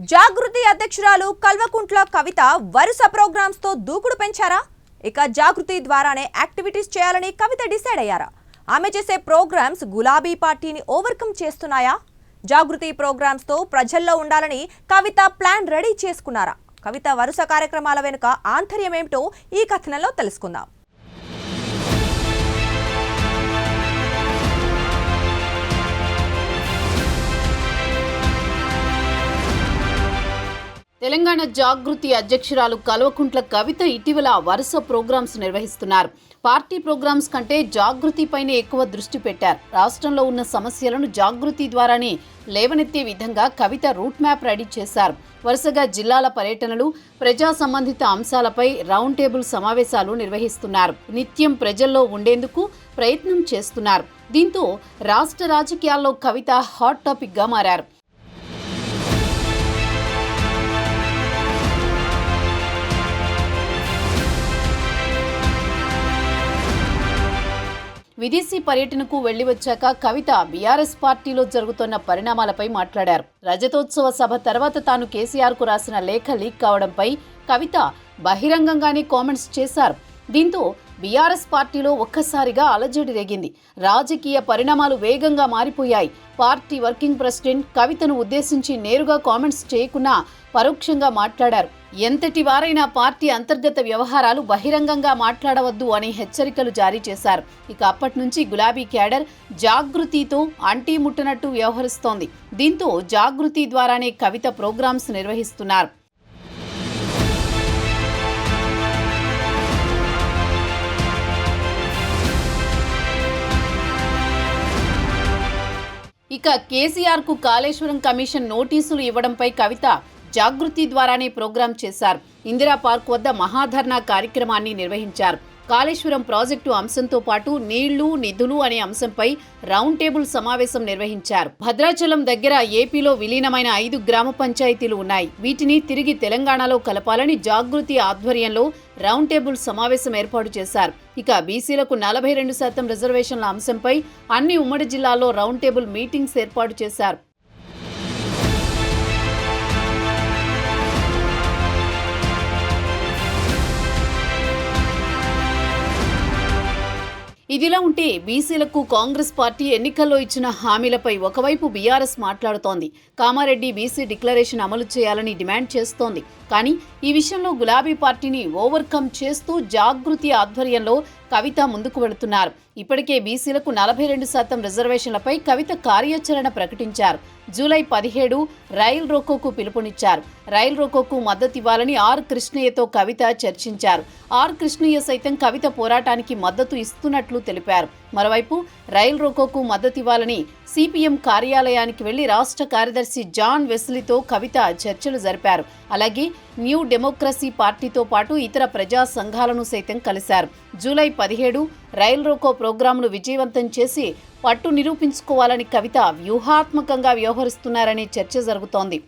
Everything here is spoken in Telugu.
జాగృతి అధ్యక్షురాలు కల్వకుంట్ల కవిత వరుస ప్రోగ్రామ్స్ తో దూకుడు పెంచారా? ఇక జాగృతి ద్వారానే యాక్టివిటీస్ చేయాలని కవిత డిసైడ్ అయ్యారా? ఆమె చేసే ప్రోగ్రామ్స్ గులాబీ పార్టీని ఓవర్కమ్ చేస్తున్నాయా? జాగృతి ప్రోగ్రామ్స్ తో ప్రజల్లో ఉండాలని కవిత ప్లాన్ రెడీ చేసుకున్నారా? కవిత వరుస కార్యక్రమాల వెనుక ఆంతర్యం ఏమిటో ఈ కథనంలో తెలుసుకుందాం. తెలంగాణ జాగృతి అధ్యక్షురాలు కల్వకుంట్ల కవిత ఇటీవల వరుస ప్రోగ్రామ్స్ నిర్వహిస్తున్నారు. పార్టీ ప్రోగ్రామ్స్ కంటే జాగృతిపైనే ఎక్కువ దృష్టి పెట్టారు. రాష్ట్రంలో ఉన్న సమస్యలను జాగృతి ద్వారానే లేవనెత్తే విధంగా కవిత రూట్ మ్యాప్ రెడీ చేశారు. వరుసగా జిల్లాల పర్యటనలు, ప్రజా సంబంధిత అంశాలపై రౌండ్ టేబుల్ సమావేశాలు నిర్వహిస్తున్నారు. నిత్యం ప్రజల్లో ఉండేందుకు ప్రయత్నం చేస్తున్నారు. దీంతో రాష్ట్ర రాజకీయాల్లో కవిత హాట్ టాపిక్ గా మారారు. విదేశీ పర్యటనకు వెళ్లి వచ్చాక కవిత బీఆర్ఎస్ పార్టీలో జరుగుతున్న పరిణామాలపై మాట్లాడారు. రజతోత్సవ సభ తర్వాత తాను కేసీఆర్కు రాసిన లేఖ లీక్ కావడంపై కవిత బహిరంగంగానే కామెంట్స్ చేశారు. దీంతో బీఆర్ఎస్ పార్టీలో ఒక్కసారిగా అలజడి రేగింది. రాజకీయ పరిణామాలు వేగంగా మారిపోయాయి. పార్టీ వర్కింగ్ ప్రెసిడెంట్ కవితను ఉద్దేశించి నేరుగా కామెంట్స్ చేయకున్నా పరోక్షంగా మాట్లాడారు. ఎంతటి వారైనా పార్టీ అంతర్గత వ్యవహారాలు బహిరంగంగా మాట్లాడవద్దు అని హెచ్చరికలు జారీ చేశారు. ఇక అప్పటి నుంచి గులాబీ క్యాడర్ జాగృతితో అంటీ ముట్టనట్టు వ్యవహరిస్తోంది. దీంతో జాగృతి ద్వారానే కవిత ప్రోగ్రామ్స్ నిర్వహిస్తున్నారు. ఇక కేసీఆర్కు కాళేశ్వరం కమిషన్ నోటీసులు ఇవ్వడంపై కవిత జాగృతి ద్వారానే ప్రోగ్రాం చేశారు. ఇందిరా పార్క్ వద్ద మహాధర్నా కార్యక్రమాన్ని నిర్వహించారు. కాళేశ్వరం ప్రాజెక్టు అంశంతో పాటు నీళ్లు, నిధులు అనే అంశంపై రౌండ్ టేబుల్ సమావేశం నిర్వహించారు. భద్రాచలం దగ్గర ఏపీలో విలీనమైన 5 గ్రామ పంచాయతీలు ఉన్నాయి. వీటిని తిరిగి తెలంగాణలో కలపాలని జాగృతి ఆధ్వర్యంలో రౌండ్ టేబుల్ సమావేశం ఏర్పాటు చేశారు. ఇక బీసీలకు 42% రిజర్వేషన్ల అంశంపై అన్ని ఉమ్మడి జిల్లాల్లో రౌండ్ టేబుల్ మీటింగ్స్ ఏర్పాటు చేశారు. ఇదిలా ఉంటే బీసీలకు కాంగ్రెస్ పార్టీ ఎన్నికల్లో ఇచ్చిన హామీలపై ఒకవైపు బీఆర్ఎస్ మాట్లాడుతోంది. కామారెడ్డి బీసీ డిక్లరేషన్ అమలు చేయాలని డిమాండ్ చేస్తోంది. కానీ ఈ విషయంలో గులాబీ పార్టీని ఓవర్కమ్ చేస్తూ జాగృతి ఆధ్వర్యంలో కవిత ముందుకు వెళుతున్నారు. ఇప్పటికే బీసీలకు 42% రిజర్వేషన్లపై కవిత కార్యాచరణ ప్రకటించారు. జూలై 17 రైల్ రోకోకు పిలుపునిచ్చారు. రైల్ రోకోకు మద్దతివ్వాలని ఆర్ కృష్ణయ్యతో కవిత చర్చించారు. ఆర్ కృష్ణయ్య సైతం కవిత పోరాటానికి మద్దతు ఇస్తున్నట్లు తెలిపారు. మరోవైపు రైల్ రోకోకు మద్దతివ్వాలని సిపిఎం కార్యాలయానికి వెళ్లి రాష్ట్ర కార్యదర్శి జాన్ వెస్లీతో కవిత చర్చలు జరిపారు. అలాగే న్యూ డెమోక్రసీ పార్టీతో పాటు ఇతర ప్రజా సంఘాలను సైతం కలిశారు. జూలై 17 రైల్ రోకో ప్రోగ్రాంను విజయవంతం చేసి పట్టు నిరూపించుకోవాలని కవిత వ్యూహాత్మకంగా వ్యవహరిస్తున్నారనే చర్చ జరుగుతోంది.